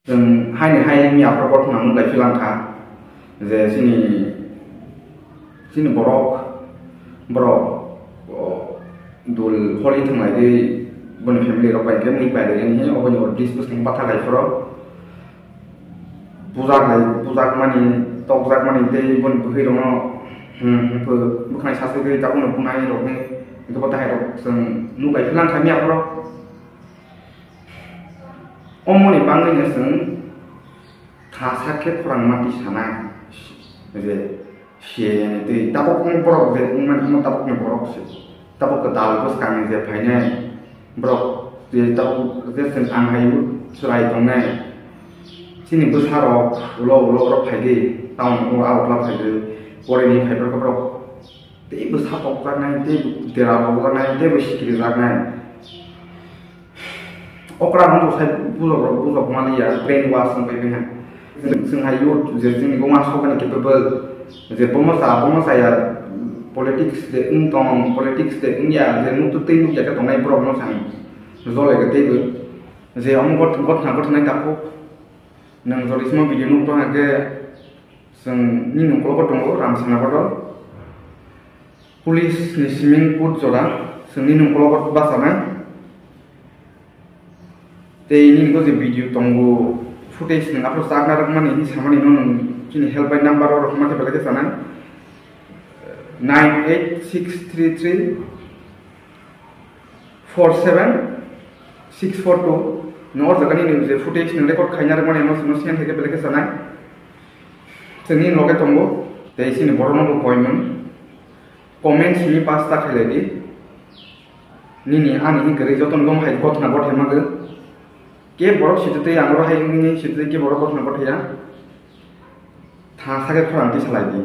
जों हाय मियाफ्राव बर्थमान लाइफिलांखा जे जोंनि बर'क दुल हलि थांनाय दै बन फेमिलि रक बाइके मै बायदे यानी अबनि अरदिस बुस्थुं बाथा लाइफराव बुजाक मानि तकजाक मानि दै बन बहै दङ बुखानाय सासे दै दाउनो बुंनाय रकनि बेखौ बाथाय रक जों लाइफिलांखा मियाफ्राव अमनि बांगैनो जों थासाके फरां माति साना जे शेने दै ताबक बरक जे उमन ताबक ने बरक से ताबक दाल बस कांग जे फाइने बरक जे ताबक जे जों आंहायु सुराय दंनाय सिनि बोसारक उलो रक फाइदे टाउन को आउटला फाइदे गरेनि फाइफोरखौ बरक दै बोसारक जानाय दै देराबक जानाय दै बसिकिरि जानाय अकरा नंगौ साइ बुजक मालिया ब्रेन वाश संबाय जोंहा युथ जे जोंनि गमा सगानि केपेबल जे बमसाया पलिटिक्स दे उंटं पलिटिक्स दे उनिया जे मुतु तै नुया का दंनाय प्रब्लेम सान जले गतेबो जे अम गथनाय ताखौ नों जरिसमा भिडिअ नुथ हागे जों नि नंखलबो दङ रामसानाबो पुलिस नि स्विमिं पुल जरा जोंनि नंखलबो बासानाय ini ko je video tonggo footage nang aplo sagna rak mani ni samani no kini helpline number or mate pelake sanan 98633 47642 no jaga ni je footage nang record khaina rak mani no sian theke pelake sanan sini loge tonggo te sini borono ko poinman comment sini pasta khailedi nini ani gere joton gom hai gotna got hemaga के बरक सिटते आंगरो हायनि सिटते के बरक गथना गथया थासाके फरांति सालायदि